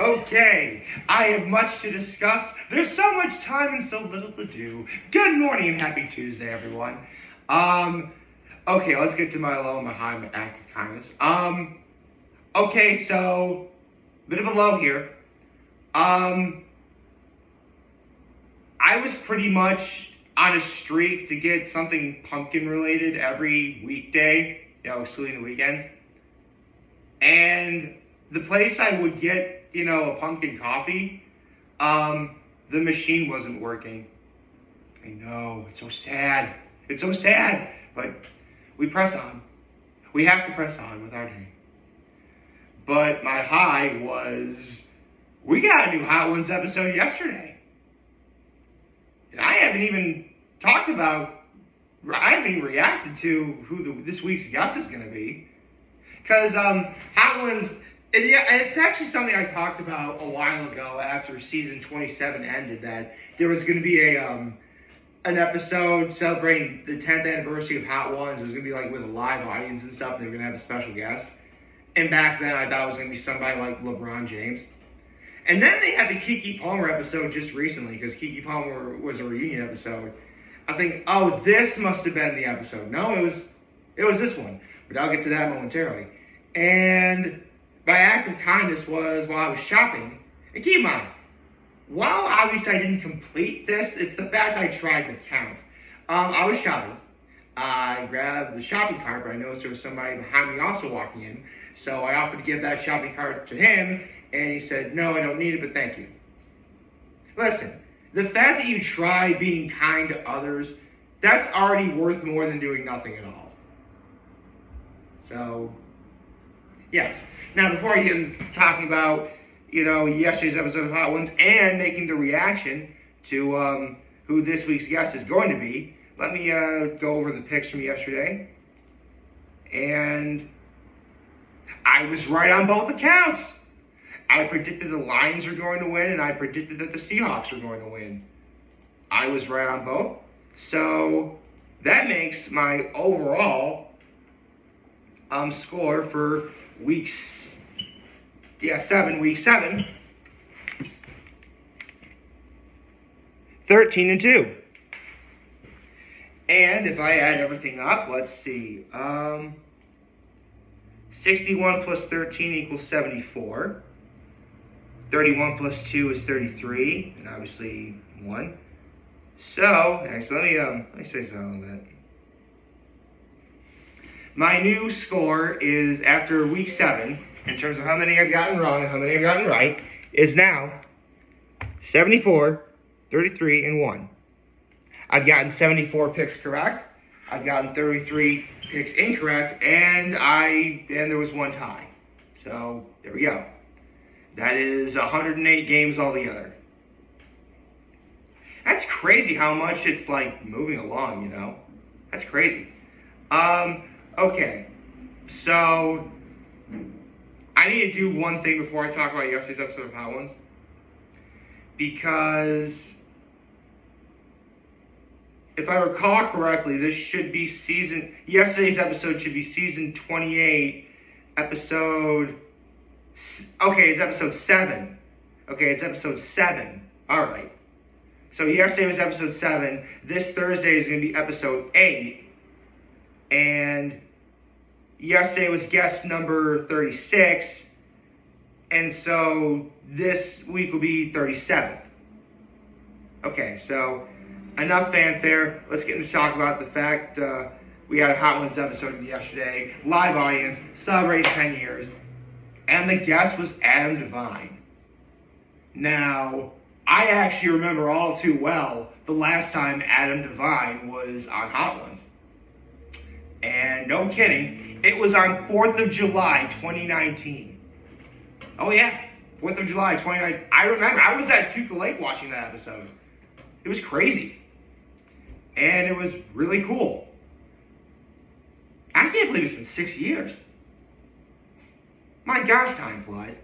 Okay, I have much to discuss. There's so much time and so little to do. Good morning and happy Tuesday, everyone. Okay, let's get to my low, my high, my act of kindness. Okay, so, bit of a low here. I was pretty much on a streak to get something pumpkin related every weekday, excluding the weekends. And the place I would get, a pumpkin coffee, the machine wasn't working. I know, it's so sad. It's so sad, but we press on. We have to press on with our day. But my high was, we got a new Hot Ones episode yesterday. And I haven't even reacted to who this week's guest is going to be. Because Hot Ones, it's actually something I talked about a while ago after season 27 ended, that there was going to be an episode celebrating the 10th anniversary of Hot Ones. It was going to be like with a live audience and stuff. They were going to have a special guest. And back then I thought it was going to be somebody like LeBron James. And then they had the Keke Palmer episode just recently, because Keke Palmer was a reunion episode. I think, oh, this must have been the episode. No, it was this one. But I'll get to that momentarily. And my act of kindness was while I was shopping. And keep in mind, while obviously I didn't complete this, it's the fact I tried the count. I was shopping. I grabbed the shopping cart, but I noticed there was somebody behind me also walking in. So I offered to give that shopping cart to him, and he said, "No, I don't need it, but thank you." Listen, the fact that you try being kind to others, that's already worth more than doing nothing at all. So, yes. Now, before I get into talking about, yesterday's episode of Hot Ones and making the reaction to who this week's guest is going to be, let me go over the picks from yesterday. And I was right on both accounts. I predicted the Lions were going to win, and I predicted that the Seahawks were going to win. I was right on both. So that makes my overall score for week 7, 13-2. And if I add everything up, let's see. 61 plus 13 equals 74. 31 plus 2 is 33, and obviously 1. So, actually, let me space that out a little bit. My new score is, after week 7, in terms of how many I've gotten wrong and how many I've gotten right, is now 74, 33, and 1. I've gotten 74 picks correct. I've gotten 33 picks incorrect, and there was one tie. So, there we go. That is 108 games altogether. That's crazy how much it's like moving along, That's crazy. Okay. So, I need to do one thing before I talk about yesterday's episode of Hot Ones. Because, if I recall correctly, yesterday's episode should be season 28, episode... Okay, it's episode 7. Alright. So yesterday was episode 7. This Thursday is going to be episode 8. And yesterday was guest number 36. And so this week will be 37th. Okay, so enough fanfare. Let's get into talk about the fact we had a Hot Ones episode yesterday. Live audience, celebrating 10 years. And the guest was Adam Devine. Now, I actually remember all too well the last time Adam Devine was on Hot Ones. And no kidding, it was on 4th of July, 2019. Oh yeah, 4th of July, 2019. I remember, I was at Keuka Lake watching that episode. It was crazy. And it was really cool. I can't believe it's been 6 years. My gosh, time flies.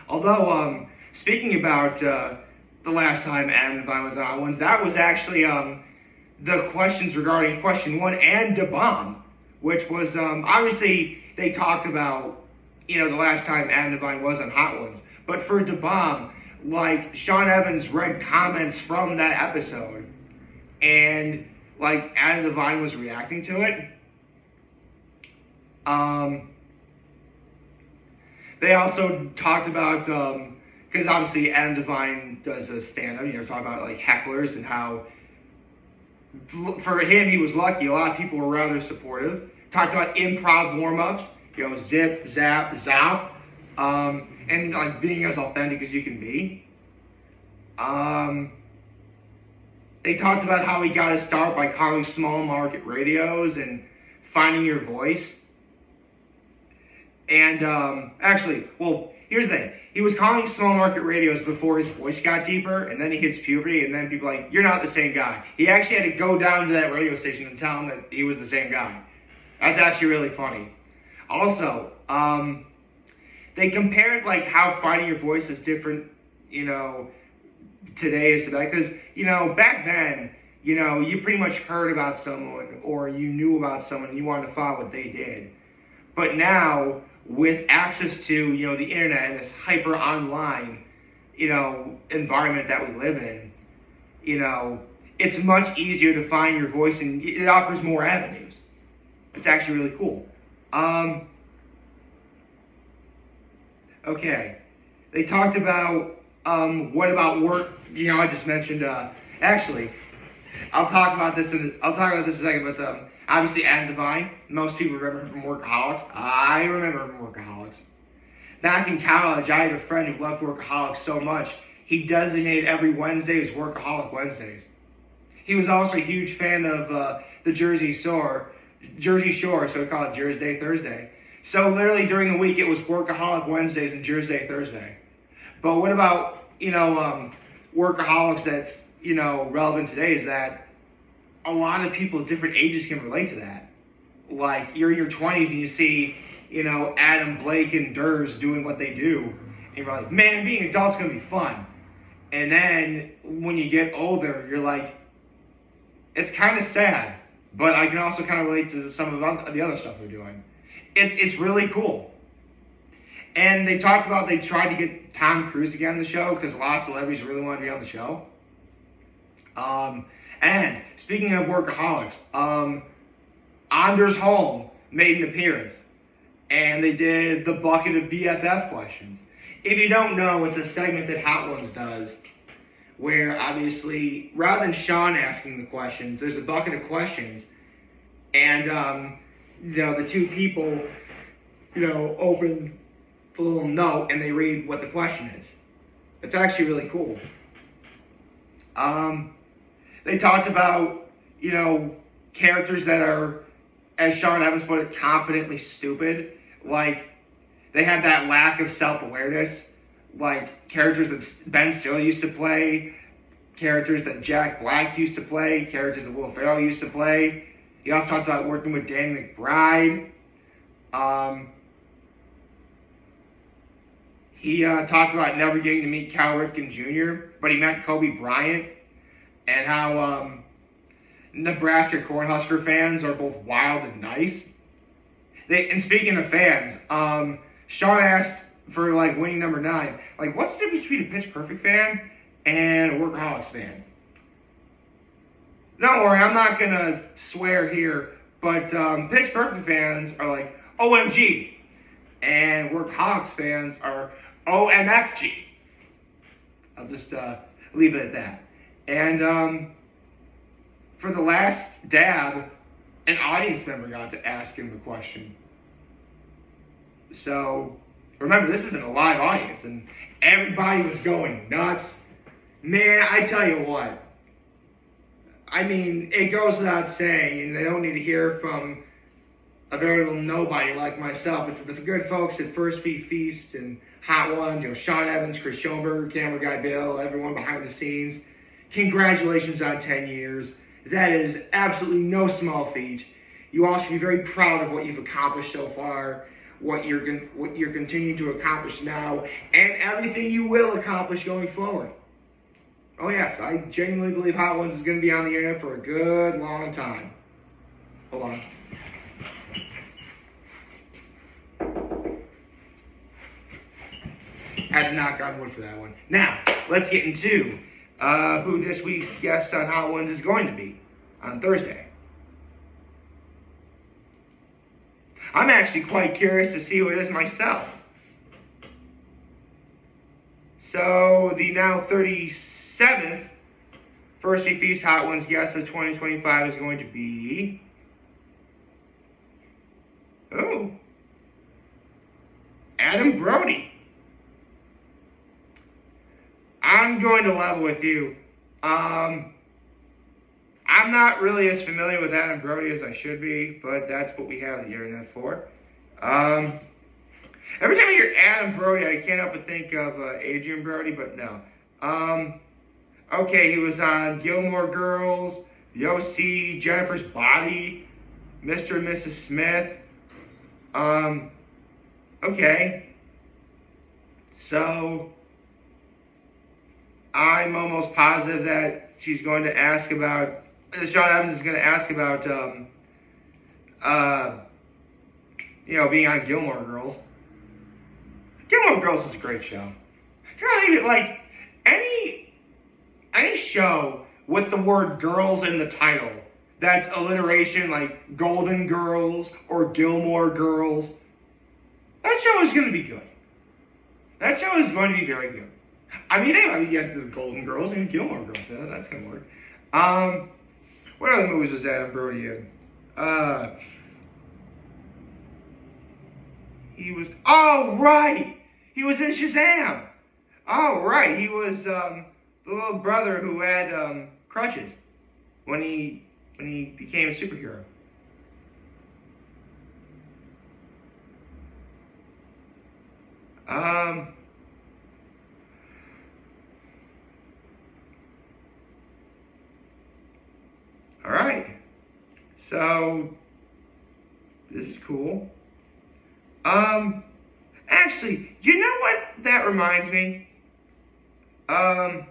Although, speaking about the last time Adam Devine was on Ones, that was actually the questions regarding question 1 and Da Bomb, which was, obviously, they talked about, the last time Adam Devine was on Hot Ones. But for Da Bomb, like, Sean Evans read comments from that episode, and like Adam Devine was reacting to it. They also talked about, because obviously Adam Devine does a stand-up, talk about like hecklers and how, for him, he was lucky. A lot of people were rather supportive. Talked about improv warm-ups, zip, zap, zap, and like being as authentic as you can be. They talked about how he got his start by calling small market radios and finding your voice. And actually, well, here's the thing. He was calling small market radios before his voice got deeper, and then he hits puberty, and then people are like, you're not the same guy. He actually had to go down to that radio station and tell him that he was the same guy. That's actually really funny. Also, they compared like how finding your voice is different, today is today. Because, back then, you pretty much heard about someone or you knew about someone and you wanted to follow what they did. But now, with access to, the internet and this hyper online, environment that we live in, it's much easier to find your voice and it offers more avenues. It's actually really cool. Okay. They talked about, what about work? I just mentioned, actually, I'll talk about this in a second, but, obviously Adam Devine, most people remember him from Workaholics. I remember him from Workaholics. Back in college, I had a friend who loved Workaholics so much, he designated every Wednesday as Workaholic Wednesdays. He was also a huge fan of, the Jersey Shore, so he called it Jersey Thursday. So literally during the week, it was Workaholic Wednesdays and Jersey Thursday. But what about, Workaholics that's, relevant today is that a lot of people at different ages can relate to that. Like, you're in your 20s and you see, Adam, Blake, and Durs doing what they do. And you're like, man, being an adult's going to be fun. And then when you get older, you're like, it's kind of sad. But I can also kind of relate to some of the other stuff they're doing. It's really cool. And they talked about they tried to get Tom Cruise to get on the show because a lot of celebrities really wanted to be on the show. And speaking of Workaholics, Anders Holm made an appearance. And they did the bucket of BFF questions. If you don't know, it's a segment that Hot Ones does where obviously, rather than Sean asking the questions, there's a bucket of questions. And, the two people, open the little note and they read what the question is. It's actually really cool. They talked about, characters that are, as Sean Evans put it, confidently stupid. Like, they have that lack of self-awareness. Like, characters that Ben Stiller used to play, characters that Jack Black used to play, characters that Will Ferrell used to play. He also talked about working with Dan McBride. He talked about never getting to meet Cal Ripken Jr., but he met Kobe Bryant, and how Nebraska Cornhusker fans are both wild and nice. And speaking of fans, Sean asked for winning number 9, what's the difference between a Pitch Perfect fan and a Workaholics fan? Don't worry, I'm not gonna swear here, but Pitch Perfect fans are like OMG, and Workaholics fans are OMFG. I'll just leave it at that. And for the last dab, an audience member got to ask him the question. So remember, this isn't a live audience, and everybody was going nuts. Man, I tell you what. I mean, it goes without saying, and they don't need to hear from a veritable nobody like myself, but to the good folks at First Beat Feast and Hot Ones, Sean Evans, Chris Schoenberger, camera guy Bill, everyone behind the scenes, congratulations on 10 years. That is absolutely no small feat. You all should be very proud of what you've accomplished so far, what you're continuing to accomplish now, and everything you will accomplish going forward. Oh yes, I genuinely believe Hot Ones is going to be on the internet for a good long time. Hold on. I had to knock on wood for that one. Now, let's get into who this week's guest on Hot Ones is going to be on Thursday. I'm actually quite curious to see who it is myself. So, the now 37th First We Feast Hot Ones guest of 2025 is going to be... Adam Brody. I'm going to level with you. I'm not really as familiar with Adam Brody as I should be, but that's what we have the internet for. Every time I hear Adam Brody, I can't help but think of Adrian Brody, but no. Okay, he was on Gilmore Girls, The OC, Jennifer's Body, Mr. and Mrs. Smith. Okay. So, I'm almost positive that she's going to ask about, Sean Evans is going to ask about, being on Gilmore Girls. Gilmore Girls is a great show. Like, any show with the word girls in the title, that's alliteration, like Golden Girls or Gilmore Girls, that show is going to be good. That show is going to be very good. You have the Golden Girls and Gilmore Girls. Yeah, that's going to work. What other movies was Adam Brody in? He was in Shazam. Oh, right. He was the little brother who had crutches when he became a superhero. All right. So this is cool. Actually, you know what that reminds me? Now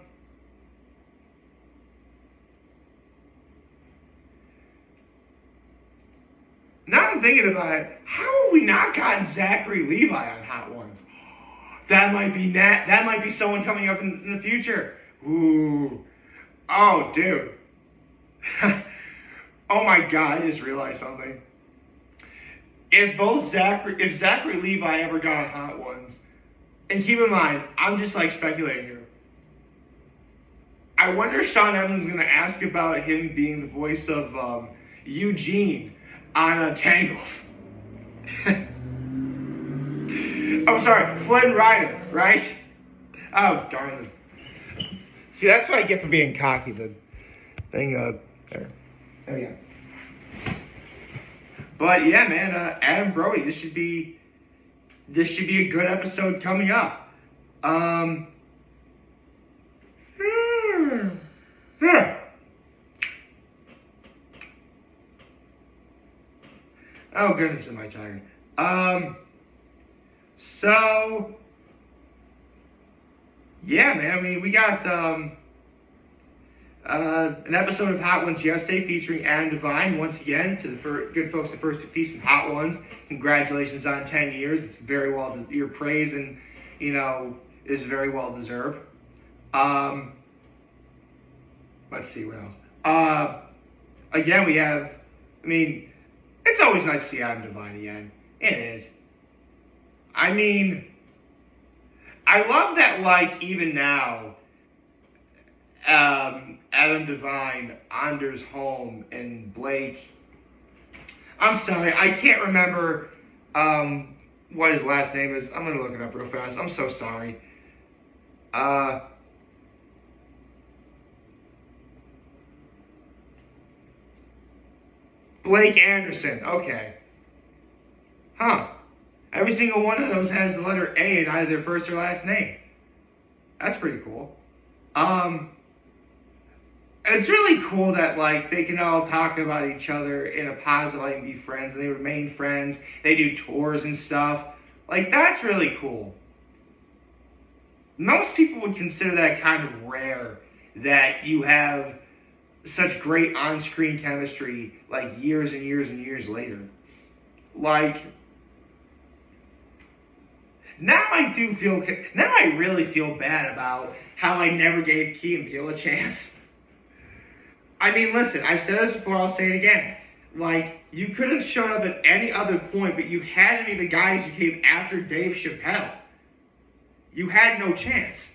I'm thinking about it. How have we not gotten Zachary Levi on Hot Ones? That might be someone coming up in the future. Ooh. Oh, dude. Oh my God, I just realized something. If Zachary Levi ever got on Hot Ones, and keep in mind, I'm just like speculating here. I wonder if Sean Evans is going to ask about him being the voice of Eugene on Tangled. I'm sorry, Flynn Rider, right? Oh, darn it. See, that's what I get for being cocky. The thing there. Oh, yeah. But yeah, man, Adam Brody, this should be a good episode coming up. Oh goodness, am I tired? So yeah, man. We got an episode of Hot Ones yesterday featuring Adam Devine once again to the good folks at First Feast and Hot Ones. Congratulations on 10 years. It's very well your praise and is very well deserved. Let's see what else. Again, we have. It's always nice to see Adam Devine again. It is. I love that. Like even now. Adam Devine, Anders Holm, and Blake. I'm sorry, I can't remember what his last name is. I'm gonna look it up real fast. I'm so sorry. Blake Anderson. Okay. Huh. Every single one of those has the letter A in either their first or last name. That's pretty cool. It's really cool that they can all talk about each other in a positive light and be friends, and they remain friends. They do tours and stuff. That's really cool. Most people would consider that kind of rare, that you have such great on-screen chemistry years and years and years later. Now I do feel. Now I really feel bad about how I never gave Key and Peele a chance. I mean, listen. I've said this before. I'll say it again. Like, you could have shown up at any other point, but you had to be the guys who came after Dave Chappelle. You had no chance.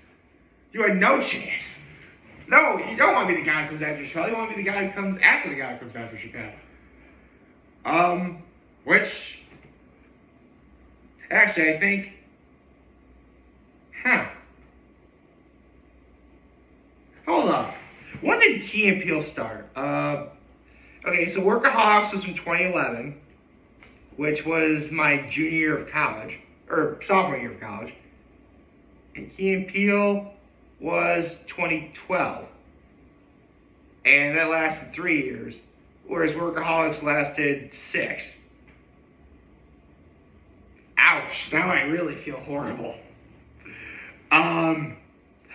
You had no chance. No, you don't want to be the guy who comes after Chappelle. You want to be the guy who comes after the guy who comes after Chappelle. Which, actually, I think, hold up. When did Key and Peele start? Okay, so Workaholics was from 2011, which was my junior year of college, or sophomore year of college. And Key and Peele was 2012. And that lasted 3 years, whereas Workaholics lasted 6. Ouch, now I really feel horrible. But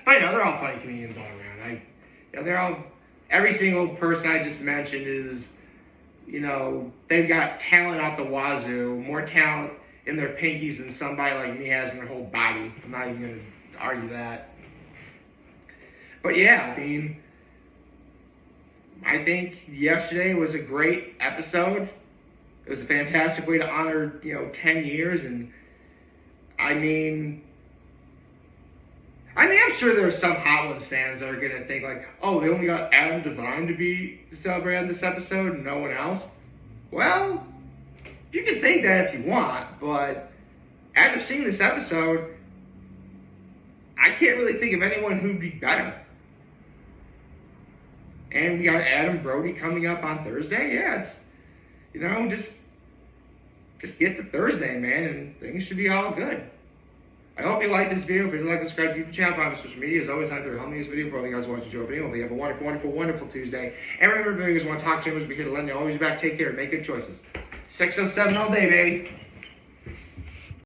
they're all funny comedians all around. They're all, every single person I just mentioned is, they've got talent out the wazoo, more talent in their pinkies than somebody like me has in their whole body. I'm not even going to argue that. But yeah, I mean, I think yesterday was a great episode. It was a fantastic way to honor, 10 years. And I'm sure there are some Hot Ones fans that are going to think like, oh, they only got Adam Devine to celebrate on this episode and no one else. Well, you can think that if you want, but after seeing this episode, I can't really think of anyone who'd be better. And we got Adam Brody coming up on Thursday. Yeah, it's, just get to Thursday, man, and things should be all good. I hope you like this video. If you like, subscribe to the YouTube channel, follow me on social media. As always, I'm here to help me this video for all you guys watching the show video. Hope you have a wonderful, wonderful, wonderful Tuesday. And remember, if you guys want to talk to me, we'll be here to lend you. Always be back. Take care. Make good choices. 607 all day, baby.